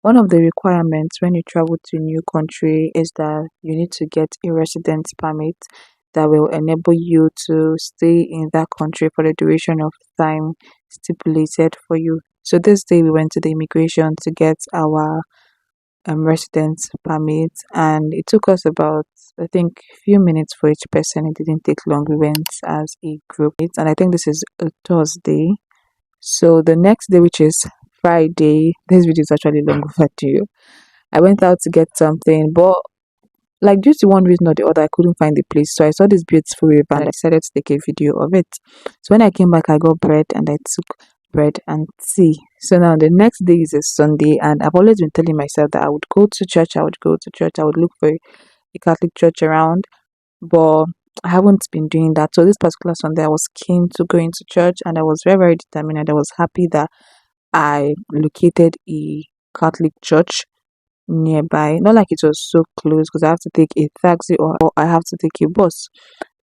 One of the requirements when you travel to a new country is that you need to get a residence permit that will enable you to stay in that country for the duration of time stipulated for you. So this day we went to the immigration to get our residence permit, and it took us about, I think, few minutes for each person. It didn't take long. We went as a group, and I think this is a Thursday. So the next day, which is Friday, this video is actually long overdue. I went out to get something, but like due to one reason or the other, I couldn't find the place. So I saw this beautiful river and I decided to take a video of it. So when I came back, I got bread and I took bread and tea. So now the next day is a Sunday, and I've always been telling myself that I would go to church, I would go to church, I would look for a Catholic church around, but I haven't been doing that. So this particular Sunday, I was keen to go into church, and I was very, very determined, and I was happy that I located a Catholic church nearby. Not like it was so close because I have to take a taxi or I have to take a bus.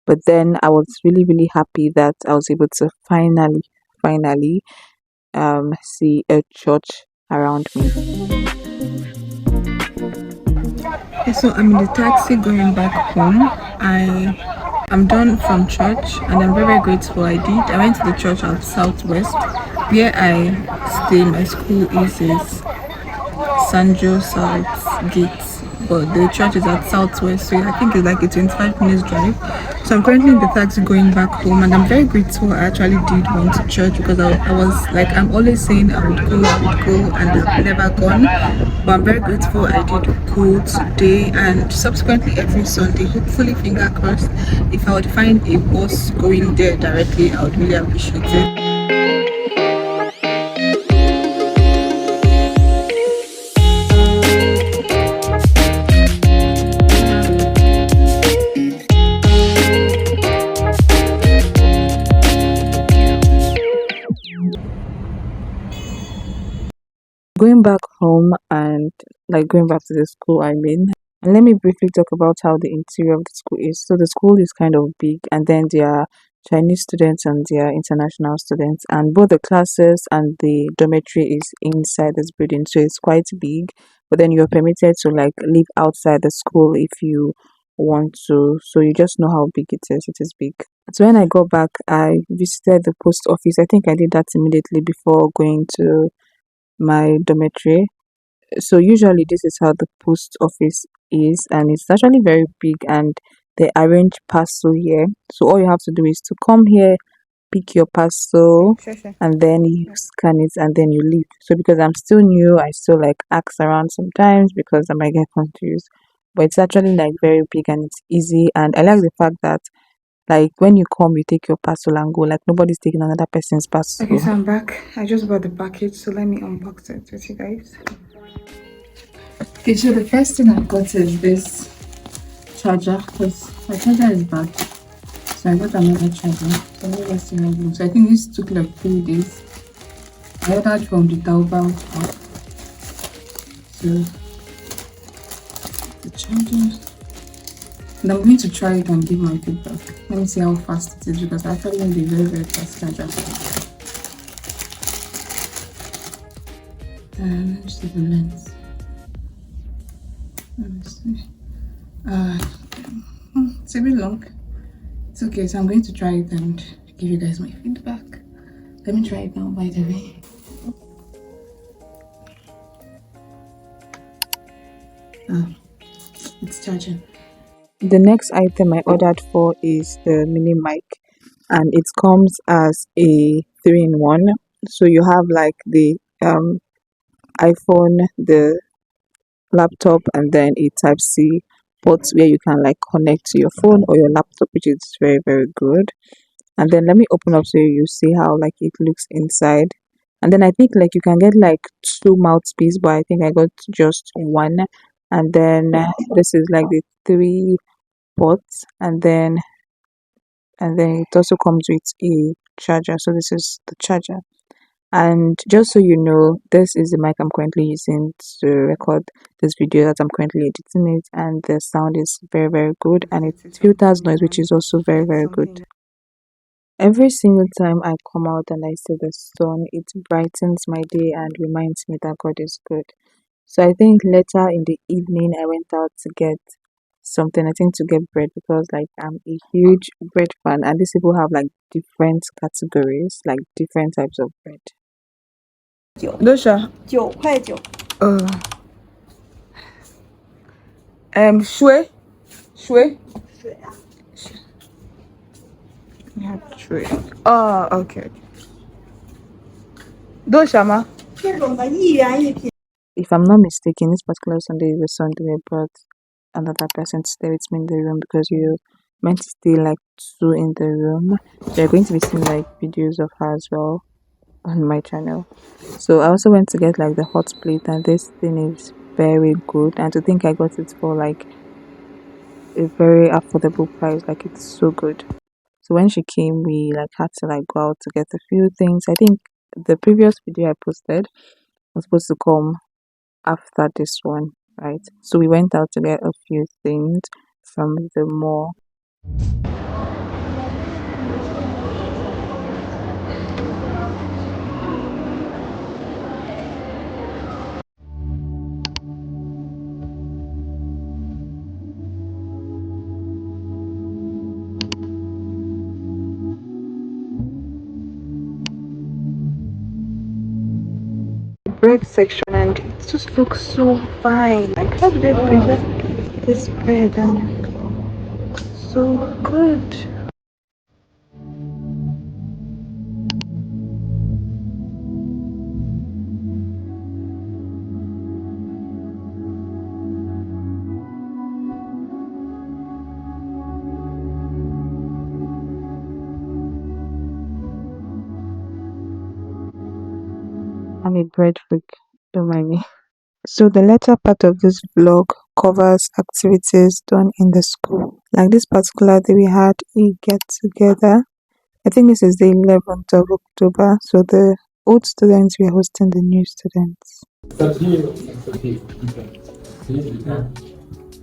But then I was really, really happy that I was able to finally see a church around me. Okay, so I'm in the taxi going back home. I'm done from church and I'm very, very grateful I did. I went to the church at Southwest where I stay. My school is Sanjo South Gate, but the church is at Southwest, so I think it's like a 25 minutes drive. So I'm currently in the taxi going back home, and I'm very grateful I actually did went to church because I was like, I'm always saying I would go, and I've never gone. But I'm very grateful I did go today and subsequently every Sunday. Hopefully, finger crossed, if I would find a bus going there directly, I would really appreciate it. Going back home and like going back to the school, I mean, and let me briefly talk about how the interior of the school is. So the school is kind of big, and then there are Chinese students and there are international students, and both the classes and the dormitory is inside this building, so it's quite big. But then you're permitted to like live outside the school if you want to. So you just know how big it is. It is big. So when I got back, I visited the post office. I think I did that immediately before going to my dormitory. So usually this is how the post office is, and it's actually very big, and they arrange parcel here. So all you have to do is to come here, pick your parcel, Sure. and then you scan it and then you leave. So because I'm still new, I still like ask around sometimes because I might get confused. But it's actually like very big and it's easy, and I like the fact that like when you come, you take your parcel and go. Like nobody's taking another person's parcel. Okay, so I'm back. I just bought the package, so let me unbox it with you guys. Okay, so the first thing I got is this charger because my charger is bad. So I got another charger. So let's see how it looks. I think this took like 3 days. I ordered from the Taobao app. So the charger. And I'm going to try it and give my feedback. Let me see how fast it is because I actually need a very, very fast charger. Let me see the lens. Let me see. It's a bit long. It's okay, so I'm going to try it and give you guys my feedback. Let me try it now, by the way. It's charging. The next item I ordered for is the mini mic, and it comes as a 3-in-1. So you have like the iPhone, the laptop, and then a type C port where you can like connect to your phone or your laptop, which is very, very good. And then let me open up so you see how like it looks inside. And then I think like you can get like 2 mouthpiece, but I think I got just one. And then this is like the 3 ports, and then it also comes with a charger. So this is the charger. And just so you know, this is the mic I'm currently using to record this video that I'm currently editing it, and the sound is very, very good, and it filters noise, which is also very, very good. Every single time I come out and I see the sun, it brightens my day and reminds me that God is good. So I think later in the evening I went out to get something. I think to get bread because like I'm a huge bread fan, and these people have like different categories, like different types of bread. Dosha. 9块9。Uh, shui. Shui.水啊，You have shui. Oh, okay. Dosha ma. 这种的1元1瓶。If I'm not mistaken, this particular Sunday is the Sunday I brought another person to stay with me in the room because you meant to stay like two in the room. So you're going to be seeing like videos of her as well on my channel. So I also went to get like the hot plate, and this thing is very good. And to think I got it for like a very affordable price, like it's so good. So when she came, we like had to like go out to get a few things. I think the previous video I posted was supposed to come after this one, right? So we went out to get a few things from the mall. Bread section, and it just looks so fine. Like how do they present this bread, and so good. I'm a bread freak, don't mind me. So the latter part of this vlog covers activities done in the school. Like this particular day we had a get together. I think this is the 11th of October. So the old students were hosting the new students.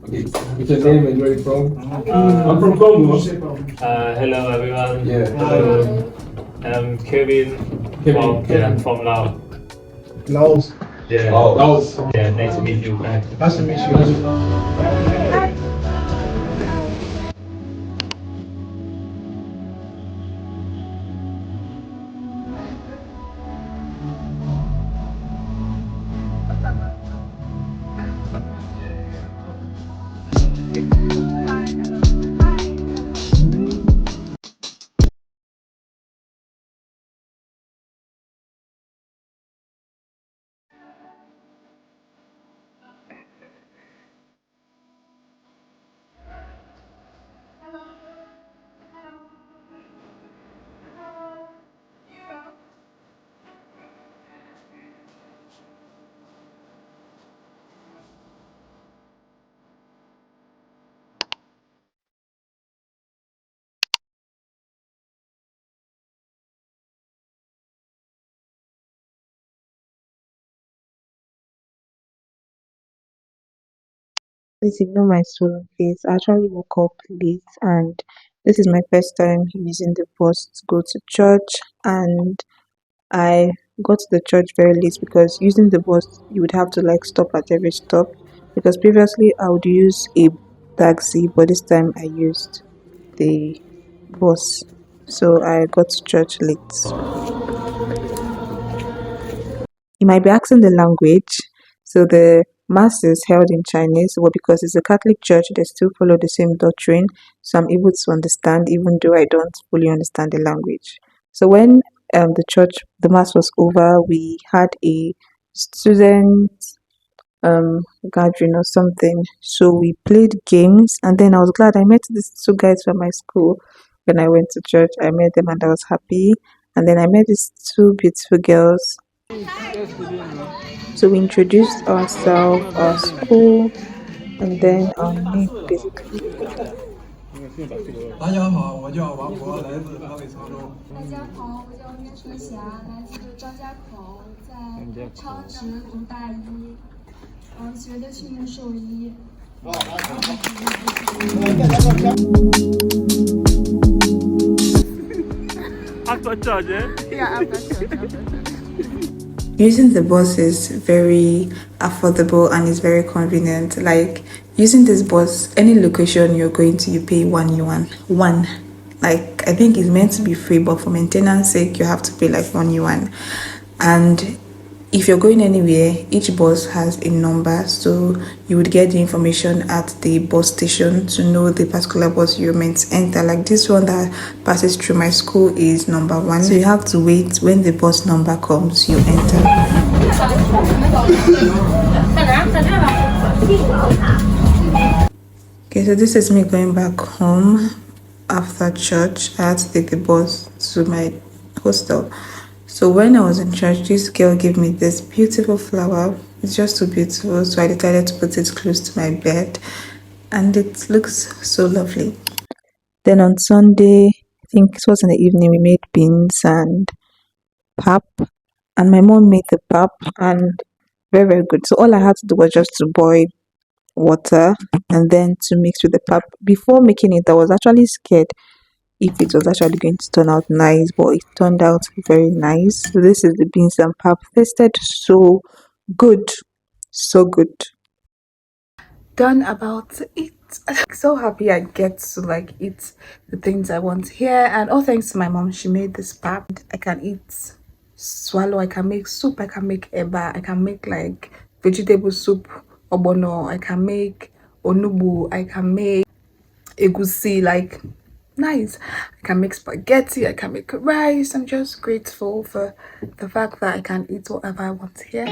Okay, what's your name and where you from? I'm from Congo. Hello everyone. Yeah. Hello. I'm Kevin. From Laos. Laos. Yeah. Oh. Laos. Yeah, nice to meet you. Nice to meet you. Please ignore my swollen face. I actually woke up late, and this is my first time using the bus to go to church, and I got to the church very late because using the bus you would have to like stop at every stop, because previously I would use a taxi, but this time I used the bus. So I got to church late. You might be asking the language. So the mass is held in Chinese, well, because it's a Catholic church, they still follow the same doctrine. So I'm able to understand, even though I don't fully understand the language. So when the mass was over, we had a student gathering or something. So we played games, and then I was glad I met these two guys from my school. When I went to church, I met them and I was happy. And then I met these two beautiful girls. So we introduced ourselves, our school, and then our name basically. After church, eh? Yeah, after church. Using the bus is very affordable and is very convenient. Like using this bus, any location you're going to, you pay 1 yuan. One. Like I think it's meant to be free, but for maintenance sake, you have to pay like 1 yuan. And if you're going anywhere, each bus has a number, so you would get the information at the bus station to know the particular bus you're meant to enter. Like this one that passes through my school is number 1, so you have to wait. When the bus number comes, you enter. Okay, so this is me going back home after church. I had to take the bus to my hostel. So when I was in church, this girl gave me this beautiful flower. It's just so beautiful, so I decided to put it close to my bed, and it looks so lovely. Then on Sunday, I think it was in the evening, we made beans and pap, and my mom made the pap, and very, very good. So all I had to do was just to boil water and then to mix with the pap. Before making it, I was actually scared if it was actually going to turn out nice, but it turned out very nice. So this is the beans and pap. Tasted so good, so good. Done about it. So happy I get to like eat the things I want here, and all thanks to my mom. She made this pap. I can eat, swallow, I can make soup, I can make eba, I can make like vegetable soup, obono, I can make onubu, I can make egusi, like nice. I can make spaghetti, I can make rice. I'm just grateful for the fact that I can eat whatever I want here.